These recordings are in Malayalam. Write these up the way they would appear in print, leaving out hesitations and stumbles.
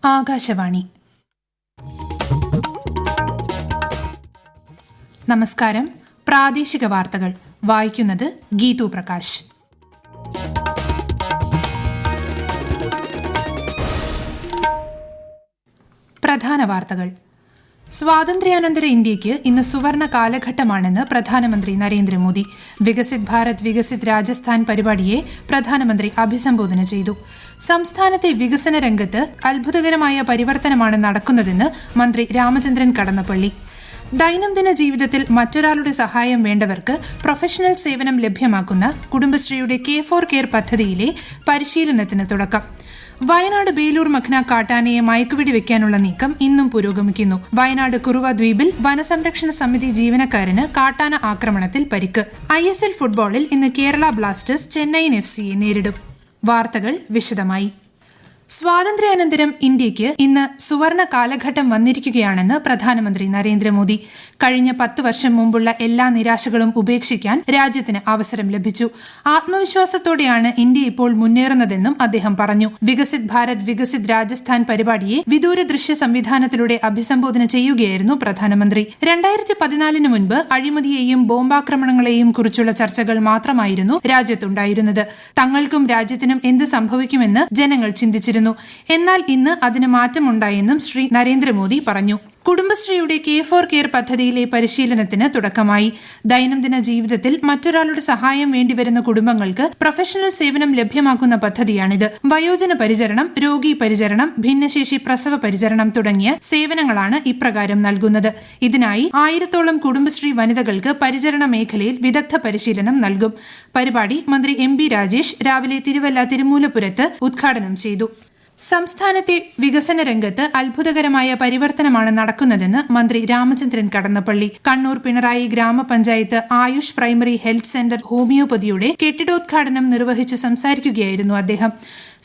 ആകാശവാണി. നമസ്കാരം. പ്രാദേശിക വാർത്തകൾ വായിക്കുന്നത് ഗീതു പ്രകാശ്. പ്രധാന വാർത്തകൾ. സ്വാതന്ത്ര്യാനന്തര ഇന്ത്യയ്ക്ക് ഇന്ന് സുവർണ കാലഘട്ടമാണെന്ന് പ്രധാനമന്ത്രി നരേന്ദ്രമോദി. വികസിത് ഭാരത് വികസിത് രാജസ്ഥാൻ പരിപാടിയെ പ്രധാനമന്ത്രി അഭിസംബോധന ചെയ്തു. സംസ്ഥാനത്തെ വികസന രംഗത്ത് അത്ഭുതകരമായ പരിവർത്തനമാണ് നടക്കുന്നതെന്ന് മന്ത്രി രാമചന്ദ്രൻ കടന്നപ്പള്ളി. ദൈനംദിന ജീവിതത്തിൽ മറ്റൊരാളുടെ സഹായം വേണ്ടവർക്ക് പ്രൊഫഷണൽ സേവനം ലഭ്യമാക്കുന്ന കുടുംബശ്രീയുടെ K4 കെയർ പദ്ധതിയിലെ പരിശീലനത്തിന് തുടക്കം. വയനാട് ബേലൂർ മഖ്ന കാട്ടാനയെ മയക്കുവെടി വെക്കാനുള്ള നീക്കം ഇന്നും പുരോഗമിക്കുന്നു. വയനാട് കുറുവ ദ്വീപിൽ വനസംരക്ഷണ സമിതി ജീവനക്കാരന് കാട്ടാന ആക്രമണത്തിൽ പരിക്ക്. ISL ഫുട്ബോളിൽ ഇന്ന് കേരള ബ്ലാസ്റ്റേഴ്സ് ചെന്നൈയിൻ FCയെ നേരിടും. വാർത്തകൾ വിശദമായി. സ്വാതന്ത്ര്യാനന്തരം ഇന്ത്യയ്ക്ക് ഇന്ന് സുവർണ കാലഘട്ടം വന്നിരിക്കുകയാണെന്ന് പ്രധാനമന്ത്രി നരേന്ദ്രമോദി. കഴിഞ്ഞ 10 വർഷം മുമ്പുള്ള എല്ലാ നിരാശകളും ഉപേക്ഷിക്കാൻ രാജ്യത്തിന് അവസരം ലഭിച്ചു. ആത്മവിശ്വാസത്തോടെയാണ് ഇന്ത്യ ഇപ്പോൾ മുന്നേറുന്നതെന്നും അദ്ദേഹം പറഞ്ഞു. വികസിത് ഭാരത് വികസിത് രാജസ്ഥാൻ പരിപാടിയെ വിദൂര ദൃശ്യ സംവിധാനത്തിലൂടെ അഭിസംബോധന ചെയ്യുകയായിരുന്നു പ്രധാനമന്ത്രി. 2014 മുൻപ് അഴിമതിയെയും ബോംബാക്രമണങ്ങളെയും കുറിച്ചുള്ള ചർച്ചകൾ മാത്രമായിരുന്നു രാജ്യത്തുണ്ടായിരുന്നത്. തങ്ങൾക്കും രാജ്യത്തിനും എന്ത് സംഭവിക്കുമെന്ന് ജനങ്ങൾ ചിന്തിച്ചിരുന്നു. എന്നാൽ ഇന്ന് അതിന് മാറ്റമുണ്ടായെന്നും ശ്രീ നരേന്ദ്രമോദി പറഞ്ഞു. കുടുംബശ്രീയുടെ K4 കെയർ പദ്ധതിയിലെ പരിശീലനത്തിന് തുടക്കമായി. ദൈനംദിന ജീവിതത്തിൽ മറ്റൊരാളുടെ സഹായം വേണ്ടിവരുന്ന കുടുംബങ്ങൾക്ക് പ്രൊഫഷണൽ സേവനം ലഭ്യമാക്കുന്ന പദ്ധതിയാണിത്. വയോജന പരിചരണം, രോഗി പരിചരണം, ഭിന്നശേഷി പ്രസവ പരിചരണം തുടങ്ങിയ സേവനങ്ങളാണ് ഇപ്രകാരം നൽകുന്നത്. ഇതിനായി 1000-ഓളം കുടുംബശ്രീ വനിതകൾക്ക് പരിചരണ മേഖലയിൽ വിദഗ്ധ പരിശീലനം നൽകും. പരിപാടി മന്ത്രി MB രാജേഷ് രാവിലെ തിരുവല്ല തിരുമൂലപുരത്ത് ഉദ്ഘാടനം ചെയ്തു. സംസ്ഥാനത്തെ വികസന രംഗത്ത് അത്ഭുതകരമായ പരിവർത്തനമാണ് നടക്കുന്നതെന്ന് മന്ത്രി രാമചന്ദ്രൻ കടന്നപ്പള്ളി. കണ്ണൂർ പിണറായി ഗ്രാമപഞ്ചായത്ത് ആയുഷ് പ്രൈമറി ഹെൽത്ത് സെന്റർ ഹോമിയോപ്പതിയുടെ കെട്ടിടോദ്ഘാടനം നിർവഹിച്ചു സംസാരിക്കുകയായിരുന്നു അദ്ദേഹം.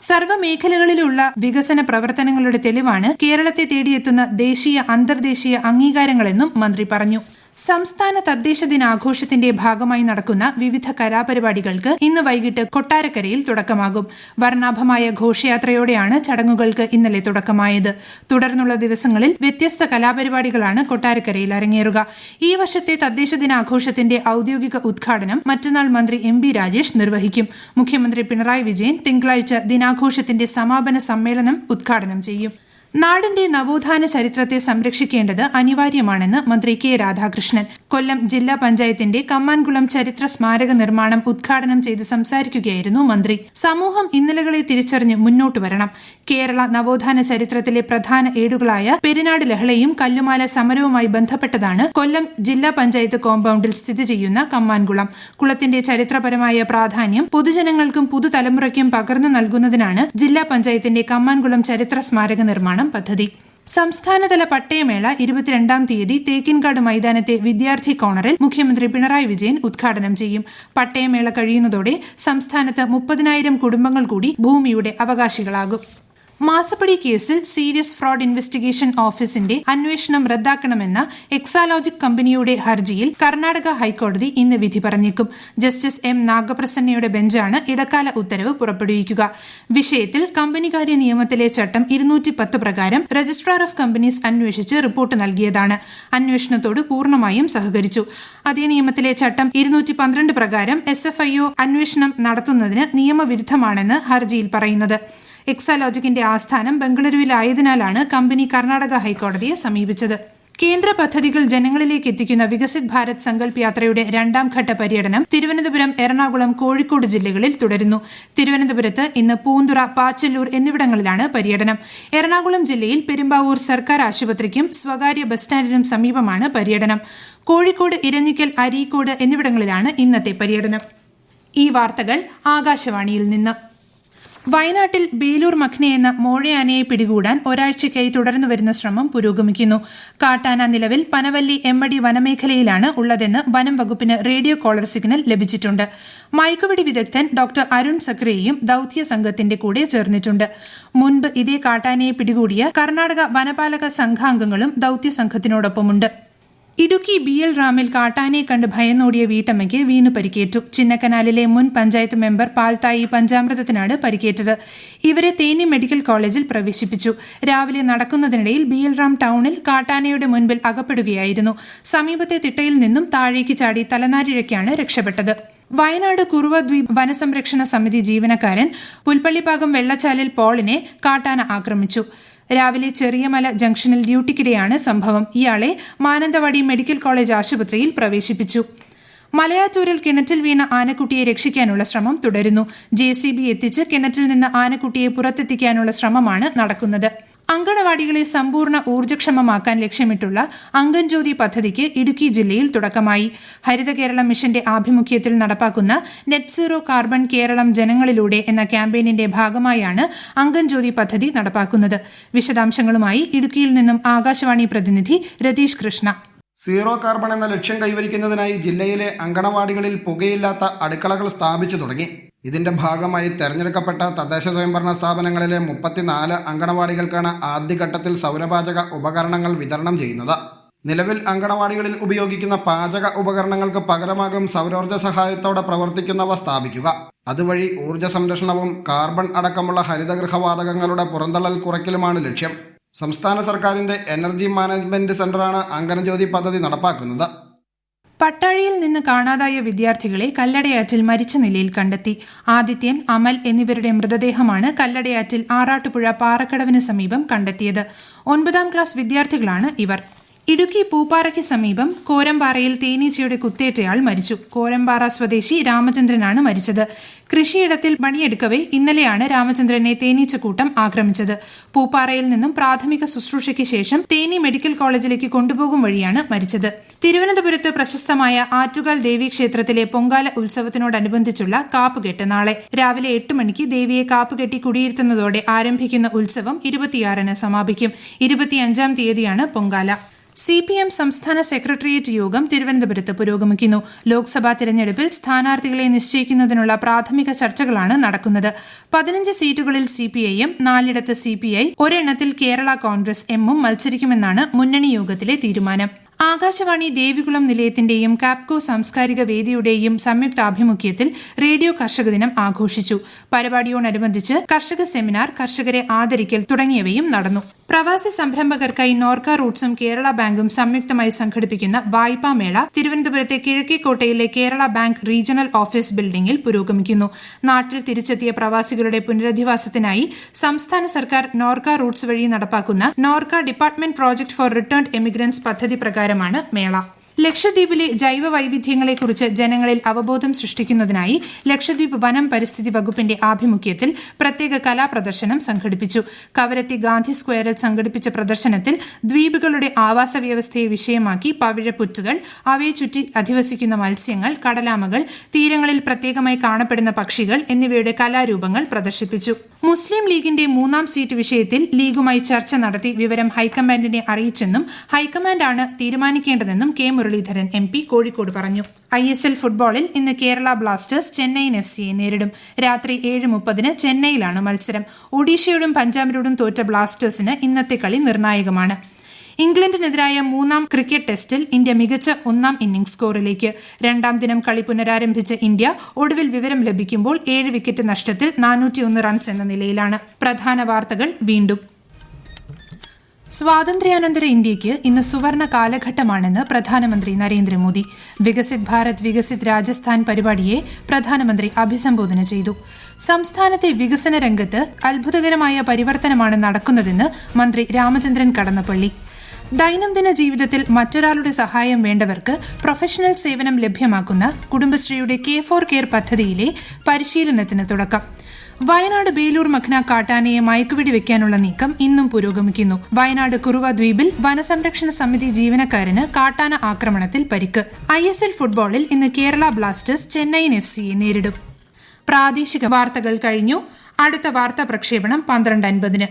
സർവ്വമേഖലകളിലുള്ള വികസന പ്രവർത്തനങ്ങളുടെ തെളിവാണ് കേരളത്തെ തേടിയെത്തുന്ന ദേശീയ അന്തർദേശീയ അംഗീകാരങ്ങളെന്നും മന്ത്രി പറഞ്ഞു. സംസ്ഥാന തദ്ദേശ ദിനാഘോഷത്തിന്റെ ഭാഗമായി നടക്കുന്ന വിവിധ കലാപരിപാടികൾക്ക് ഇന്ന് വൈകിട്ട് കൊട്ടാരക്കരയിൽ തുടക്കമാകും. വർണ്ണാഭമായ ഘോഷയാത്രയോടെയാണ് ചടങ്ങുകൾക്ക് ഇന്നലെ തുടക്കമായത്. തുടർന്നുള്ള ദിവസങ്ങളിൽ വ്യത്യസ്ത കലാപരിപാടികളാണ് കൊട്ടാരക്കരയിൽ അരങ്ങേറുക. ഈ വർഷത്തെ തദ്ദേശ ദിനാഘോഷത്തിന്റെ ഔദ്യോഗിക ഉദ്ഘാടനം മറ്റന്നാൾ മന്ത്രി MB രാജേഷ് നിർവഹിക്കും. മുഖ്യമന്ത്രി പിണറായി വിജയൻ തിങ്കളാഴ്ച ദിനാഘോഷത്തിന്റെ സമാപന സമ്മേളനം ഉദ്ഘാടനം ചെയ്യും. നാടിന്റെ നവോത്ഥാന ചരിത്രത്തെ സംരക്ഷിക്കേണ്ടത് അനിവാര്യമാണെന്ന് മന്ത്രി K രാധാകൃഷ്ണൻ. കൊല്ലം ജില്ലാ പഞ്ചായത്തിന്റെ കമ്മാൻകുളം ചരിത്ര സ്മാരക നിർമ്മാണം ഉദ്ഘാടനം ചെയ്ത് സംസാരിക്കുകയായിരുന്നു മന്ത്രി. സമൂഹം ഇന്നലകളെ തിരിച്ചറിഞ്ഞ് മുന്നോട്ട് വരണം. കേരള നവോത്ഥാന ചരിത്രത്തിലെ പ്രധാന ഏടുകളായ പെരിനാട് ലഹളയും കല്ലുമാല സമരവുമായി ബന്ധപ്പെട്ടതാണ് കൊല്ലം ജില്ലാ പഞ്ചായത്ത് കോമ്പൗണ്ടിൽ സ്ഥിതി ചെയ്യുന്ന കമ്മാൻകുളം. കുളത്തിന്റെ ചരിത്രപരമായ പ്രാധാന്യം പൊതുജനങ്ങൾക്കും പുതുതലമുറയ്ക്കും പകർന്നു നൽകുന്നതിനാണ് ജില്ലാ പഞ്ചായത്തിന്റെ കമ്മാൻകുളം ചരിത്ര സ്മാരക നിർമ്മാണം പദ്ധതി. സംസ്ഥാനതല പട്ടയമേള 22-ാം തീയതി തേക്കിൻകാട് മൈതാനത്തെ വിദ്യാർത്ഥി കോണറിൽ മുഖ്യമന്ത്രി പിണറായി വിജയൻ ഉദ്ഘാടനം ചെയ്യും. പട്ടയമേള കഴിയുന്നതോടെ സംസ്ഥാനത്ത് 30,000 കുടുംബങ്ങൾ കൂടി ഭൂമിയുടെ അവകാശികളാകും. മാസപ്പടി കേസിൽ സീരിയസ് ഫ്രോഡ് ഇൻവെസ്റ്റിഗേഷൻ ഓഫീസിന്റെ അന്വേഷണം റദ്ദാക്കണമെന്ന എക്സാലോജിക് കമ്പനിയുടെ ഹർജിയിൽ കർണാടക ഹൈക്കോടതി ഇന്ന് വിധി പറഞ്ഞേക്കും. ജസ്റ്റിസ് M നാഗപ്രസന്നയുടെ ബെഞ്ചാണ് ഇടക്കാല ഉത്തരവ് പുറപ്പെടുവിക്കുക. വിഷയത്തിൽ കമ്പനികാര്യ നിയമത്തിലെ ചട്ടം 210 പ്രകാരം രജിസ്ട്രാർ ഓഫ് കമ്പനീസ് അന്വേഷിച്ച് റിപ്പോർട്ട് നൽകിയതാണ്. അന്വേഷണത്തോട് പൂർണ്ണമായും സഹകരിച്ചു. അതേ നിയമത്തിലെ ചട്ടം 212 പ്രകാരം SFIO അന്വേഷണം നടത്തുന്നതിന് നിയമവിരുദ്ധമാണെന്ന് ഹർജിയിൽ പറയുന്നത്. എക്സാലോജിക്കിന്റെ ആസ്ഥാനം ബംഗളൂരുവിലായതിനാലാണ് കമ്പനി കർണാടക ഹൈക്കോടതിയെ സമീപിച്ചത്. കേന്ദ്ര പദ്ധതികൾ ജനങ്ങളിലേക്ക് എത്തിക്കുന്ന വികസിത് ഭാരത് സങ്കൽപ് യാത്രയുടെ 2ാം ഘട്ട പര്യടനം തിരുവനന്തപുരം, എറണാകുളം, കോഴിക്കോട് ജില്ലകളിൽ തുടരുന്നു. തിരുവനന്തപുരത്ത് ഇന്ന് പൂന്തുറ, പാച്ചല്ലൂർ എന്നിവിടങ്ങളിലാണ് പര്യടനം. എറണാകുളം ജില്ലയിൽ പെരുമ്പാവൂർ സർക്കാർ ആശുപത്രിക്കും സ്വകാര്യ ബസ് സ്റ്റാൻഡിനും സമീപമാണ് പര്യടനം. കോഴിക്കോട്, ഇരഞ്ഞിക്കൽ, അരീക്കോട് എന്നിവിടങ്ങളിലാണ് ഇന്നത്തെ പര്യടനം. ഈ വാർത്തകൾ ആകാശവാണിയിൽ നിന്ന്. വയനാട്ടിൽ ബേലൂർ മഖ്ന എന്ന മോഴയാനയെ പിടികൂടാൻ ഒരാഴ്ചയ്ക്കായി തുടർന്നുവരുന്ന ശ്രമം പുരോഗമിക്കുന്നു. കാട്ടാന നിലവിൽ പനവല്ലി എമ്മടി വനമേഖലയിലാണ് ഉള്ളതെന്ന് വനം വകുപ്പിന് റേഡിയോ കോളർ സിഗ്നൽ ലഭിച്ചിട്ടുണ്ട്. മയക്കുവെടി വിദഗ്ധൻ ഡോക്ടർ അരുൺ സക്രേയും ദൌത്യ സംഘത്തിന്റെ കൂടെ ചേർന്നിട്ടുണ്ട്. മുൻപ് ഇതേ കാട്ടാനയെ പിടികൂടിയ കർണാടക വനപാലക സംഘാംഗങ്ങളും ദൌത്യ സംഘത്തിനോടൊപ്പമുണ്ട്. ഇടുക്കി BL റാമിൽ കാട്ടാനയെ കണ്ട് ഭയന്നോടിയ വീട്ടമ്മയ്ക്ക് വീണു പരിക്കേറ്റു. ചിന്നക്കനാലിലെ മുൻ പഞ്ചായത്ത് മെമ്പർ പാൽത്തായി പഞ്ചാമൃതത്തിനാണ് പരിക്കേറ്റത്. ഇവരെ തേനി മെഡിക്കൽ കോളേജിൽ പ്രവേശിപ്പിച്ചു. രാവിലെ നടക്കുന്നതിനിടയിൽ BL റാം ടൗണിൽ കാട്ടാനയുടെ മുൻപിൽ അകപ്പെടുകയായിരുന്നു. സമീപത്തെ തിട്ടയിൽ നിന്നും താഴേക്ക് ചാടി തലനാരിഴയ്ക്കാണ് രക്ഷപ്പെട്ടത്. വയനാട് കുറുവ ദ്വീപ് വനസംരക്ഷണ സമിതി ജീവനക്കാരൻ പുൽപ്പള്ളിപ്പാകം വെള്ളച്ചാലിൽ പോളിനെ കാട്ടാന ആക്രമിച്ചു. രാവിലെ ചെറിയമല ജംഗ്ഷനിൽ ഡ്യൂട്ടിക്കിടെയാണ് സംഭവം. ഇയാളെ മാനന്തവാടി മെഡിക്കൽ കോളേജ് ആശുപത്രിയിൽ പ്രവേശിപ്പിച്ചു. മലയാറ്റൂരിൽ കിണറ്റിൽ വീണ ആനക്കുട്ടിയെ രക്ഷിക്കാനുള്ള ശ്രമം തുടരുന്നു. JCB എത്തിച്ച് കിണറ്റിൽ നിന്ന് ആനക്കുട്ടിയെ പുറത്തെത്തിക്കാനുള്ള ശ്രമമാണ് നടക്കുന്നത്. അങ്കണവാടികളെ സമ്പൂർണ്ണ ഊർജ്ജക്ഷമമാക്കാൻ ലക്ഷ്യമിട്ടുള്ള അംഗൻജ്യോതി പദ്ധതിക്ക് ഇടുക്കി ജില്ലയിൽ തുടക്കമായി. ഹരിത കേരളം മിഷന്റെ ആഭിമുഖ്യത്തിൽ നടപ്പാക്കുന്ന നെറ്റ് സീറോ കാർബൺ കേരളം ജനങ്ങളിലൂടെ എന്ന ക്യാമ്പയിനിന്റെ ഭാഗമായാണ് അംഗൻജ്യോതി പദ്ധതി നടപ്പാക്കുന്നത്. വിശദാംശങ്ങളുമായി ഇടുക്കിയിൽ നിന്നും ആകാശവാണി പ്രതിനിധി രതീഷ് കൃഷ്ണ. സീറോ കാർബൺ എന്ന ലക്ഷ്യം കൈവരിക്കുന്നതിനായി ജില്ലയിലെ അങ്കണവാടികളിൽ പുകയില്ലാത്ത അടുക്കളകൾ സ്ഥാപിച്ചു തുടങ്ങി. ഇതിന്റെ ഭാഗമായി തെരഞ്ഞെടുക്കപ്പെട്ട തദ്ദേശ സ്വയംഭരണ സ്ഥാപനങ്ങളിലെ 34 അങ്കണവാടികൾക്കാണ് ആദ്യഘട്ടത്തിൽ സൗരപാചക ഉപകരണങ്ങൾ വിതരണം ചെയ്യുന്നത്. നിലവിൽ അങ്കണവാടികളിൽ ഉപയോഗിക്കുന്ന പാചക ഉപകരണങ്ങൾക്ക് പകരമാകും സൗരോർജ്ജ സഹായത്തോടെ പ്രവർത്തിക്കുന്നവ സ്ഥാപിക്കുക. അതുവഴി ഊർജ്ജ സംരക്ഷണവും കാർബൺ അടക്കമുള്ള ഹരിതഗൃഹവാതകങ്ങളുടെ പുറന്തള്ളൽ കുറയ്ക്കലുമാണ് ലക്ഷ്യം. സംസ്ഥാന സർക്കാരിന്റെ എനർജി മാനേജ്മെന്റ് സെന്ററാണ് അംഗൻജ്യോതി പദ്ധതി നടപ്പാക്കുന്നത്. പട്ടാഴിയിൽ നിന്ന് കാണാതായ വിദ്യാർത്ഥികളെ കല്ലടയാറ്റിൽ മരിച്ച നിലയിൽ കണ്ടെത്തി. ആദിത്യൻ, അമൽ എന്നിവരുടെ മൃതദേഹമാണ് കല്ലടയാറ്റിൽ ആറാട്ടുപുഴ പാറക്കടവിന് സമീപം കണ്ടെത്തിയത്. 9ാം ക്ലാസ് വിദ്യാർത്ഥികളാണ് ഇവർ. ഇടുക്കി പൂപ്പാറയ്ക്ക് സമീപം കോരമ്പാറയിൽ തേനീച്ചയുടെ കുത്തേറ്റയാൾ മരിച്ചു. കോരമ്പാറ സ്വദേശി രാമചന്ദ്രനാണ് മരിച്ചത്. കൃഷിയിടത്തിൽ പണിയെടുക്കവേ ഇന്നലെയാണ് രാമചന്ദ്രനെ തേനീച്ചക്കൂട്ടം ആക്രമിച്ചത്. പൂപ്പാറയിൽ നിന്നും പ്രാഥമിക ശുശ്രൂഷയ്ക്ക് ശേഷം തേനി മെഡിക്കൽ കോളേജിലേക്ക് കൊണ്ടുപോകും വഴിയാണ് മരിച്ചത്. തിരുവനന്തപുരത്ത് പ്രശസ്തമായ ആറ്റുകാൽ ദേവീക്ഷേത്രത്തിലെ പൊങ്കാല ഉത്സവത്തിനോടനുബന്ധിച്ചുള്ള കാപ്പുകെട്ട് നാളെ രാവിലെ 8 മണിക്ക് ദേവിയെ കാപ്പുകെട്ടി കുടിയിരുത്തുന്നതോടെ ആരംഭിക്കുന്ന ഉത്സവം 26-ന് സമാപിക്കും. 25-ാം തീയതിയാണ് പൊങ്കാല. CPM സംസ്ഥാന സെക്രട്ടേറിയറ്റ് യോഗം തിരുവനന്തപുരത്ത് പുരോഗമിക്കുന്നു. ലോക്സഭാ തിരഞ്ഞെടുപ്പിൽ സ്ഥാനാർത്ഥികളെ നിശ്ചയിക്കുന്നതിനുള്ള പ്രാഥമിക ചർച്ചകളാണ് നടക്കുന്നത്. 15 സീറ്റുകളിൽ CPIM, 4 CPI, 1 കേരള കോൺഗ്രസ് എമ്മും മത്സരിക്കുമെന്നാണ് മുന്നണി യോഗത്തിലെ തീരുമാനം. ആകാശവാണി ദേവികുളം നിലയത്തിന്റെയും കാപ്കോ സാംസ്കാരിക വേദിയുടെയും സംയുക്താഭിമുഖ്യത്തിൽ റേഡിയോ കർഷക ദിനം ആഘോഷിച്ചു. പരിപാടിയോടനുബന്ധിച്ച് കർഷക സെമിനാർ, കർഷകരെ ആദരിക്കൽ തുടങ്ങിയവയും നടന്നു. പ്രവാസി സംരംഭകർക്കായി നോർക്ക റൂട്ട്സും കേരള ബാങ്കും സംയുക്തമായി സംഘടിപ്പിക്കുന്ന വായ്പാ മേള തിരുവനന്തപുരത്തെ കിഴക്കേക്കോട്ടയിലെ കേരള ബാങ്ക് റീജിയണൽ ഓഫീസ് ബിൽഡിംഗിൽ പുരോഗമിക്കുന്നു. നാട്ടിൽ തിരിച്ചെത്തിയ പ്രവാസികളുടെ പുനരധിവാസത്തിനായി സംസ്ഥാന സർക്കാർ നോർക്ക റൂട്ട്സ് വഴി നടപ്പാക്കുന്ന Norka department project four returned emigrants പദ്ധതി പ്രകാരമാണ് മേള. ലക്ഷദ്വീപിലെ ജൈവ വൈവിധ്യങ്ങളെക്കുറിച്ച് ജനങ്ങളിൽ അവബോധം സൃഷ്ടിക്കുന്നതിനായി ലക്ഷദ്വീപ് വനം പരിസ്ഥിതി വകുപ്പിന്റെ ആഭിമുഖ്യത്തിൽ പ്രത്യേക കലാപ്രദർശനം സംഘടിപ്പിച്ചു. കവരത്തി ഗാന്ധി സ്ക്വയറിൽ സംഘടിപ്പിച്ച പ്രദർശനത്തിൽ ദ്വീപുകളുടെ ആവാസ വ്യവസ്ഥയെ വിഷയമാക്കി പവിഴപ്പുറ്റുകൾ, അവയെ ചുറ്റി അധിവസിക്കുന്ന മത്സ്യങ്ങൾ, കടലാമകൾ, തീരങ്ങളിൽ പ്രത്യേകമായി കാണപ്പെടുന്ന പക്ഷികൾ എന്നിവയുടെ കലാരൂപങ്ങൾ പ്രദർശിപ്പിച്ചു. മുസ്ലിം ലീഗിന്റെ 3ാം സീറ്റ് വിഷയത്തിൽ ലീഗുമായി ചർച്ച നടത്തി വിവരം ഹൈക്കമാൻഡിനെ അറിയിച്ചെന്നും ഹൈക്കമാൻഡാണ് തീരുമാനിക്കേണ്ടതെന്നും കെ മുരളീധരൻ MP കോഴിക്കോട് പറഞ്ഞു. ISL ഫുട്ബോളിൽ ഇന്ന് കേരള ബ്ലാസ്റ്റേഴ്സ് ചെന്നൈയിൻ FCയെ നേരിടും. രാത്രി 7:30-ന് ചെന്നൈയിലാണ് മത്സരം. ഒഡീഷയോടും പഞ്ചാബിനോടും തോറ്റ ബ്ലാസ്റ്റേഴ്സിന് ഇന്നത്തെ കളി നിർണായകമാണ്. ഇംഗ്ലണ്ടിനെതിരായ 3ാം ക്രിക്കറ്റ് ടെസ്റ്റിൽ ഇന്ത്യ മികച്ച 1ാം ഇന്നിംഗ്സ് സ്കോറിലേക്ക്. 2ാം ദിനം കളി പുനരാരംഭിച്ച ഇന്ത്യ ഒടുവിൽ വിവരം ലഭിക്കുമ്പോൾ 7 വിക്കറ്റ് നഷ്ടത്തിൽ 401 റൺസ് എന്ന നിലയിലാണ്. പ്രധാന വാർത്തകൾ വീണ്ടും. സ്വാതന്ത്ര്യാനന്തര ഇന്ത്യയ്ക്ക് ഇന്ന് സുവർണ കാലഘട്ടമാണെന്ന് പ്രധാനമന്ത്രി നരേന്ദ്രമോദി. വികസിത് ഭാരത് വികസിത് രാജസ്ഥാൻ പരിപാടിയെ പ്രധാനമന്ത്രി അഭിസംബോധന ചെയ്തു. സംസ്ഥാനത്തെ വികസന രംഗത്ത് അത്ഭുതകരമായ പരിവർത്തനമാണ് നടക്കുന്നതെന്ന് മന്ത്രി രാമചന്ദ്രൻ കടന്നപ്പള്ളി. ദൈനംദിന ജീവിതത്തിൽ മറ്റൊരാളുടെ സഹായം വേണ്ടവർക്ക് പ്രൊഫഷണൽ സേവനം ലഭ്യമാക്കുന്ന കുടുംബശ്രീയുടെ K4 കെയർ പദ്ധതിയിലെ പരിശീലനത്തിന് തുടക്കം. വയനാട് ബേലൂർ മഖ്ന കാട്ടാനയെ മയക്കുവെടി വെക്കാനുള്ള നീക്കം ഇന്നും പുരോഗമിക്കുന്നു. വയനാട് കുറുവ ദ്വീപിൽ വനസംരക്ഷണ സമിതി ജീവനക്കാരന് കാട്ടാന ആക്രമണത്തിൽ പരിക്ക്. ISL ഫുട്ബോളിൽ ഇന്ന് കേരള ബ്ലാസ്റ്റേഴ്സ് ചെന്നൈയിൻ FCയെ നേരിടും. പ്രാദേശിക വാർത്തകൾ കഴിഞ്ഞു. അടുത്ത വാർത്താ പ്രക്ഷേപണം 12:50-ന്.